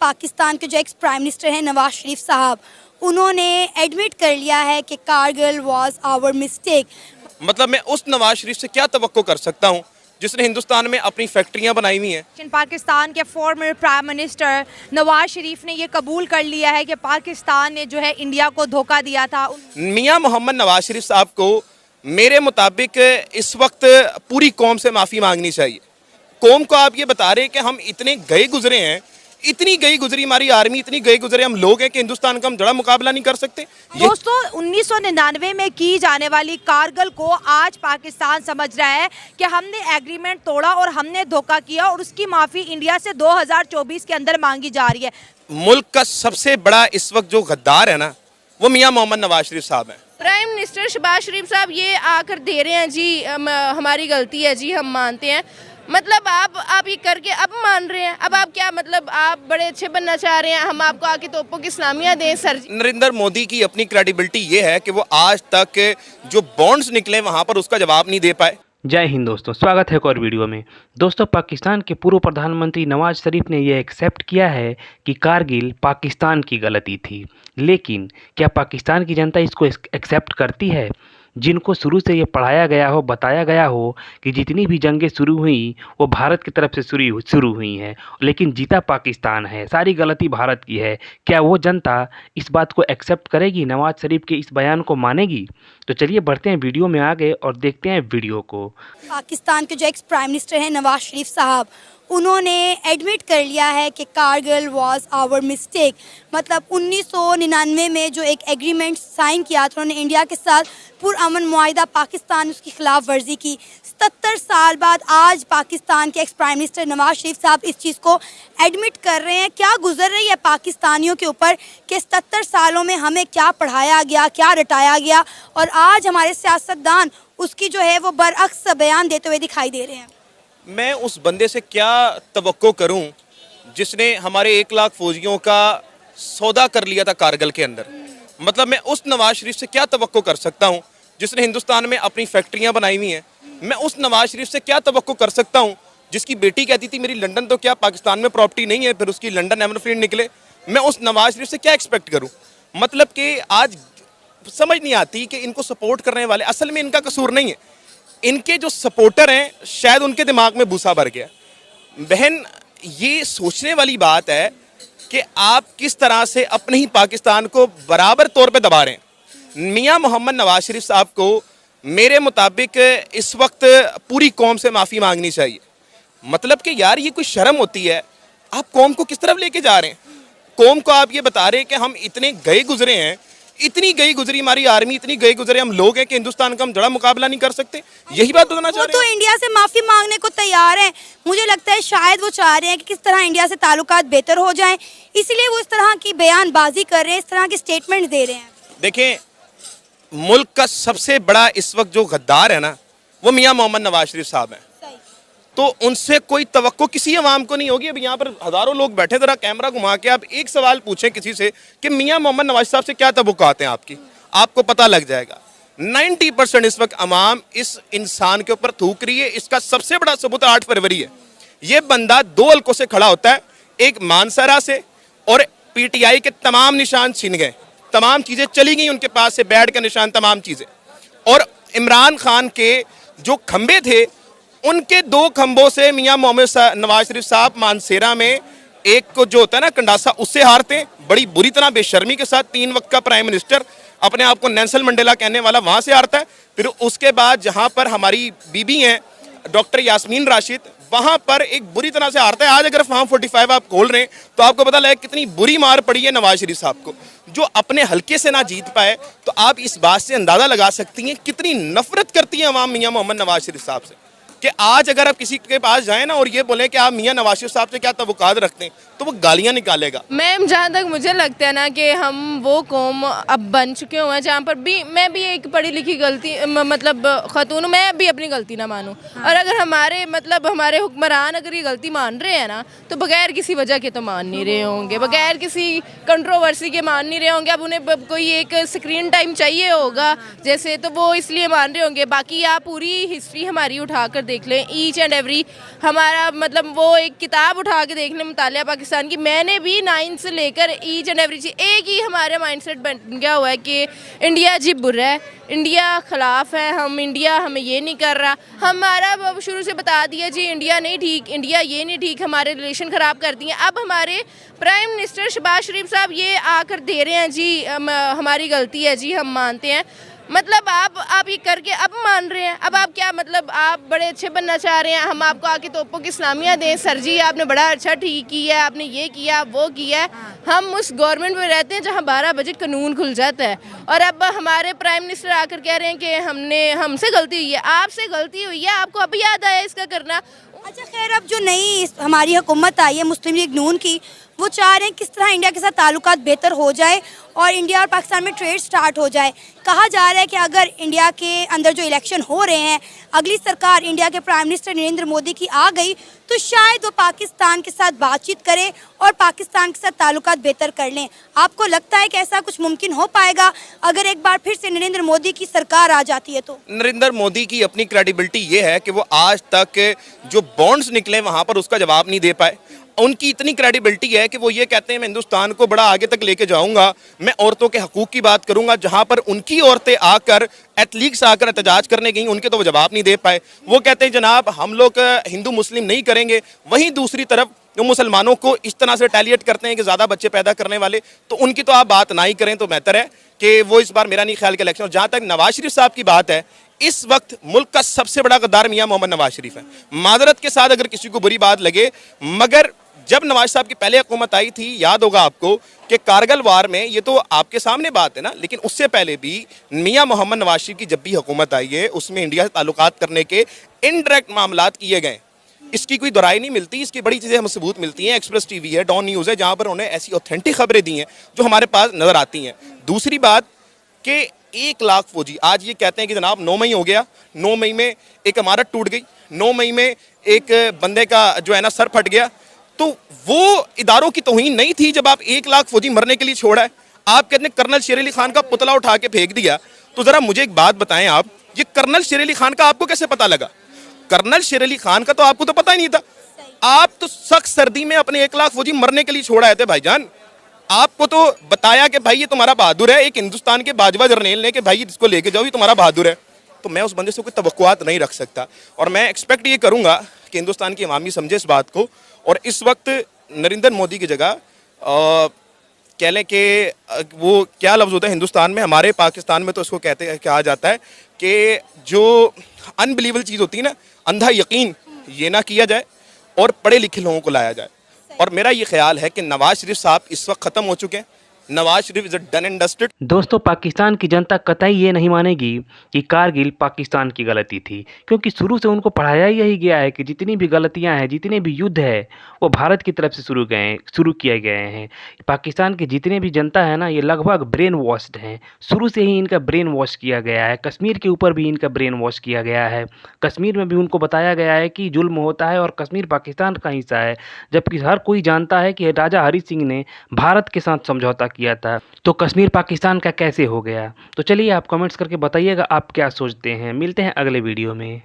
पाकिस्तान के जो ex prime minister हैं नवाज शरीफ साहब, उन्होंने एडमिट कर लिया है कि कारगिल वाज आवर मिस्टेक। मतलब मैं उस नवाज शरीफ से क्या तवक्को कर सकता हूँ जिसने हिंदुस्तान में अपनी फैक्ट्रियां बनाई हुई हैं। पाकिस्तान के former prime minister Nawaz Sharif ने ये कबूल कर लिया है कि पाकिस्तान ने जो है इंडिया को धोखा दिया था। मियां मोहम्मद नवाज शरीफ साहब को मेरे मुताबिक इस वक्त पूरी कौम से माफ़ी मांगनी चाहिए। कौम को आप ये बता रहे हैं कि हम इतने गए गुजरे हैं, इतनी गई गुजरी हमारी आर्मी, इतनी गए गुजरे हम लोग हैं कि हिंदुस्तान का हम जड़ा मुकाबला नहीं कर सकते। दोस्तों 1999 में की जाने वाली कारगिल को आज पाकिस्तान समझ रहा है कि हमने एग्रीमेंट तोड़ा और हमने धोखा किया और उसकी माफ़ी इंडिया से 2024 के अंदर मांगी जा रही है। मुल्क का सबसे बड़ा इस वक्त जो गद्दार है ना, वो मियां मोहम्मद नवाज शरीफ साहब हैं। प्राइम मिनिस्टर शहबाज शरीफ साहब ये आकर दे रहे हैं जी, हमारी गलती है जी, हम मानते हैं। मतलब आप ये करके अब मान रहे हैं, अब आप क्या मतलब आप बड़े अच्छे बनना चाह रहे हैं, हम आपको आके तोपों की इस्लामिया दें सर जी। नरेंद्र मोदी की अपनी क्रेडिबिलिटी ये है कि वो आज तक जो बॉन्ड्स निकले वहां पर उसका जवाब नहीं दे पाए। जय हिंद दोस्तों, स्वागत है एक और वीडियो में। दोस्तों पाकिस्तान के पूर्व प्रधानमंत्री नवाज शरीफ ने यह एक्सेप्ट किया है कि कारगिल पाकिस्तान की गलती थी, लेकिन क्या पाकिस्तान की जनता इसको एक्सेप्ट करती है? जिनको शुरू से ये पढ़ाया गया हो, बताया गया हो कि जितनी भी जंगें शुरू हुई वो भारत की तरफ से शुरू हुई हैं, लेकिन जीता पाकिस्तान है, सारी गलती भारत की है। क्या वो जनता इस बात को एक्सेप्ट करेगी, नवाज शरीफ के इस बयान को मानेगी? तो चलिए बढ़ते हैं वीडियो में आगे और देखते हैं वीडियो को। पाकिस्तान के जो एक्स प्राइम मिनिस्टर हैं नवाज शरीफ साहब, उन्होंने एडमिट कर लिया है कि कारगिल वाज आवर मिस्टेक। मतलब 1999 में जो एक एग्रीमेंट साइन किया था उन्होंने इंडिया के साथ, पुरअमन मुआहिदा, पाकिस्तान उसकी खिलाफ वर्जी की। 77 साल बाद आज पाकिस्तान के ex prime minister Nawaz Sharif साहब इस चीज़ को एडमिट कर रहे हैं। क्या गुजर रही है पाकिस्तानियों के ऊपर कि 77 सालों में हमें क्या पढ़ाया गया, क्या रटाया गया, और आज हमारे सियासतदान उसकी जो है वो बरअक्स बयान देते हुए दिखाई दे रहे हैं। मैं उस बंदे से क्या तवक्को करूं जिसने हमारे 1 लाख फौजियों का सौदा कर लिया था कारगिल के अंदर। मतलब मैं उस नवाज शरीफ से क्या तवक्को कर सकता हूं जिसने हिंदुस्तान में अपनी फैक्ट्रियां बनाई हुई हैं। मैं उस नवाज शरीफ से क्या तवक्को कर सकता हूं जिसकी बेटी कहती थी मेरी लंदन तो क्या पाकिस्तान में प्रॉपर्टी नहीं है, फिर उसकी लंदन एवरफील्ड निकले। मैं उस नवाज शरीफ से क्या एक्सपेक्ट करूँ? मतलब कि आज समझ नहीं आती कि इनको सपोर्ट करने वाले, असल में इनका कसूर नहीं है, इनके जो सपोर्टर हैं शायद उनके दिमाग में भूसा भर गया। बहन, ये सोचने वाली बात है कि आप किस तरह से अपने ही पाकिस्तान को बराबर तौर पे दबा रहे हैं। मियां मोहम्मद नवाज शरीफ साहब को मेरे मुताबिक इस वक्त पूरी कौम से माफ़ी मांगनी चाहिए। मतलब कि यार ये कोई शर्म होती है? आप कौम को किस तरफ लेके जा रहे हैं? कौम को आप ये बता रहे हैं कि हम इतने गए गुजरे हैं, इतनी गई गुजरी हमारी आर्मी, इतनी गई गुजरे हम लोग हैं कि हिंदुस्तान का हम जड़ा मुकाबला नहीं कर सकते। यही बात बताना चाह रहे हैं। वो तो इंडिया से माफ़ी मांगने को तैयार हैं। मुझे लगता है शायद वो चाह रहे हैं कि किस तरह इंडिया से ताल्लुकात बेहतर हो जाएं, इसलिए वो इस तरह की बयानबाजी कर रहे हैं, इस तरह की स्टेटमेंट दे रहे हैं। देखें, मुल्क का सबसे बड़ा इस वक्त जो गद्दार है ना, वो मियां मोहम्मद नवाज शरीफ साहब हैं। तो उनसे कोई तवक्को किसी अवाम को नहीं होगी। अब यहाँ पर हज़ारों लोग बैठे, ज़रा कैमरा घुमा के आप एक सवाल पूछें किसी से कि मियां मोहम्मद नवाज साहब से क्या तवक्कुआत हैं आपकी, आपको पता लग जाएगा। 90% इस वक्त अवाम इस इंसान के ऊपर थूक रही है। इसका सबसे बड़ा सबूत 8 फरवरी है। ये बंदा 2 हल्कों से खड़ा होता है, एक मानसरा से, और PTI के तमाम निशान छिन गए, तमाम चीज़ें चली गई उनके पास से, बैठ के निशान, तमाम चीज़ें। और इमरान खान के जो खंबे थे, उनके 2 खंभों से मियां मोहम्मद नवाज शरीफ साहब मानसेरा में, एक को जो होता है ना कंडासा, उससे हारते हैं बड़ी बुरी तरह, बेशर्मी के साथ। 3 वक्त का प्राइम मिनिस्टर, अपने आप को नेल्सन मंडेला कहने वाला, वहाँ से हारता है। फिर उसके बाद जहाँ पर हमारी बीबी हैं डॉक्टर यास्मीन राशिद, वहाँ पर एक बुरी तरह से हारता है। आज अगर फार्म 45 आप खोल रहे हैं तो आपको पता लगे कितनी बुरी मार पड़ी है नवाज शरीफ साहब को, जो अपने हल्के से ना जीत पाए। तो आप इस बात से अंदाज़ा लगा सकती हैं कितनी नफरत करती है अवाम मियां मोहम्मद नवाज शरीफ साहब से, कि आज अगर आप किसी के पास जाएं ना और ये बोलें कि आप मियां नवाज शरीफ साहब से क्या तवक्कुआत रखते हैं, तो वो गालियां निकालेगा। मैम जहाँ तक मुझे लगता है ना कि हम वो कौम अब बन चुके हुए हैं जहाँ पर भी मैं भी एक पढ़ी लिखी गलती मतलब खतून, मैं भी अपनी गलती ना मानूं। और अगर हमारे मतलब हमारे हुक्मरान अगर ये गलती मान रहे हैं ना, तो बगैर किसी वजह के तो मान नहीं रहे होंगे, बगैर किसी कंट्रोवर्सी के मान नहीं रहे होंगे। अब उन्हें कोई एक स्क्रीन टाइम चाहिए होगा जैसे, तो वो इसलिए मान रहे होंगे। बाकी आप पूरी हिस्ट्री हमारी उठा कर देख लें, ईच एंड एवरी हमारा मतलब वो एक किताब उठा के देख लें मुतालिया पाकिस्तान की, मैंने भी 9 से लेकर ईच एंड एवरी चीज़ एक ही हमारे माइंडसेट बन गया हुआ है कि इंडिया जी बुरा है, इंडिया खिलाफ है, हम इंडिया हमें ये नहीं कर रहा। हमारा शुरू से बता दिया जी इंडिया नहीं ठीक, इंडिया ये नहीं ठीक, हमारे रिलेशन ख़राब कर दिए। अब हमारे प्राइम मिनिस्टर शहबाज शरीफ साहब ये आकर दे रहे हैं जी हमारी गलती है जी, हम मानते हैं। मतलब आप ये करके अब मान रहे हैं, अब आप क्या मतलब आप बड़े अच्छे बनना चाह रहे हैं, हम आपको आके तोपों की इस्लामिया दें, सर जी आपने बड़ा अच्छा ठीक किया है, आपने ये किया वो किया है। हम उस गवर्नमेंट में रहते हैं जहां 12 बजे कानून खुल जाता है, और अब हमारे प्राइम मिनिस्टर आकर कह रहे हैं कि हमसे गलती हुई है। आपसे गलती हुई है, आपको अभी याद आया इसका करना। अच्छा खैर, अब जो नई हमारी हुकूमत आई है मुस्लिम लीग नून की, वो चाह रहे हैं किस तरह इंडिया के साथ ताल्लुकात बेहतर हो जाए और इंडिया और पाकिस्तान में ट्रेड स्टार्ट हो जाए। कहा जा रहा है कि अगर इंडिया के अंदर जो इलेक्शन हो रहे हैं, अगली सरकार इंडिया के प्राइम मिनिस्टर नरेंद्र मोदी की आ गई तो शायद वो पाकिस्तान के साथ बातचीत करें और पाकिस्तान के साथ ताल्लुकात बेहतर कर लें। आपको लगता है कि ऐसा कुछ मुमकिन हो पाएगा अगर एक बार फिर से नरेंद्र मोदी की सरकार आ जाती है तो? नरेंद्र मोदी की अपनी क्रेडिबिलिटी ये है कि वो आज तक जो बॉन्ड्स निकले वहाँ पर उसका जवाब नहीं दे पाए। उनकी इतनी क्रेडिबिलिटी है कि वो ये कहते हैं मैं हिंदुस्तान को बड़ा आगे तक लेके जाऊंगा, मैं औरतों के हकूक की बात करूंगा। जहां पर उनकी औरतें आकर एथलीट्स आकर एहतजाज करने गई, उनके तो वो जवाब नहीं दे पाए। वो कहते हैं जनाब हम लोग हिंदू मुस्लिम नहीं करेंगे, वहीं दूसरी तरफ जो मुसलमानों को इस तरह से टैलिएट करते हैं कि ज़्यादा बच्चे पैदा करने वाले, तो उनकी तो आप बात ना ही करें तो बेहतर है कि वो इस बार मेरा नहीं ख्याल के इलेक्शन। और जहाँ तक नवाज शरीफ साहब की बात है, इस वक्त मुल्क का सबसे बड़ा गद्दार मियाँ मोहम्मद नवाज शरीफ है। मादरत के साथ अगर किसी को बुरी बात लगे, मगर जब नवाज साहब की पहले हुकूमत आई थी, याद होगा आपको कि कारगिल वार में, ये तो आपके सामने बात है ना, लेकिन उससे पहले भी मियाँ मोहम्मद नवाज शरीफ की जब भी हुकूमत आई है उसमें इंडिया से ताल्लुकात करने के इनडायरेक्ट मामलात किए गए। इसकी कोई दोहराई नहीं मिलती, इसकी बड़ी चीज़ें हमें सबूत मिलती हैं। एक्सप्रेस टीवी है, डॉन न्यूज़ है, जहाँ पर उन्हें ऐसी ऑथेंटिक खबरें दी हैं जो हमारे पास नज़र आती हैं। दूसरी बात कि 1 लाख फौजी आज ये कहते हैं कि जनाब 9 मई हो गया, 9 मई में एक इमारत टूट गई, 9 मई में एक बंदे का जो है ना सर फट गया, तो वो इदारों की तौहीन नहीं थी जब आप 1 लाख फौजी मरने के लिए छोड़ा है। आप कहते हैं कर्नल शेर अली खान का पुतला उठा के फेंक दिया। तो ज़रा मुझे एक बात बताएं, आप ये कर्नल शेर अली खान का आपको कैसे पता लगा? कर्नल शेर अली खान का तो आपको तो पता ही नहीं था। आप तो सख्त सर्दी में अपने 1 लाख फौजी मरने के लिए छोड़ा है थे भाईजान। आपको तो बताया कि भाई ये तुम्हारा बहादुर है, एक हिंदुस्तान के बाजवा जर्नैल ने कि भाई इसको लेके जाओ, ये तुम्हारा बहादुर है। तो मैं उस बंदे से कोई तवक्कुआत नहीं रख सकता, और मैं एक्सपेक्ट ये करूँगा कि हिंदुस्तान की अवामी समझे इस बात को। और इस वक्त नरेंद्र मोदी की जगह कह लें कि वो क्या लफ्ज़ होता है हिंदुस्तान में, हमारे पाकिस्तान में तो इसको कहा जाता है कि जो अनबिलीवेबल चीज़ होती है ना, अंधा यकीन, ये ना किया जाए और पढ़े लिखे लोगों को लाया जाए। और मेरा ये ख्याल है कि नवाज शरीफ साहब इस वक्त ख़त्म हो चुके हैं। Nawaz Sharif is a done and dusted. दोस्तों, पाकिस्तान की जनता कतई ये नहीं मानेगी कि कारगिल पाकिस्तान की गलती थी, क्योंकि शुरू से उनको पढ़ाया यही गया है कि जितनी भी गलतियां हैं, जितने भी युद्ध है, वो भारत की तरफ से शुरू किए गए हैं। पाकिस्तान की जितने भी जनता है ना, ये लगभग ब्रेन वॉश्ड हैं। शुरू से ही इनका ब्रेन वॉश किया गया है। कश्मीर के ऊपर भी इनका ब्रेन वॉश किया गया है। कश्मीर में भी उनको बताया गया है कि जुल्म होता है और कश्मीर पाकिस्तान का हिस्सा है, जबकि हर कोई जानता है कि राजा हरि सिंह ने भारत के साथ समझौता किया था। तो कश्मीर पाकिस्तान का कैसे हो गया? तो चलिए आप कमेंट्स करके बताइएगा आप क्या सोचते हैं। मिलते हैं अगले वीडियो में।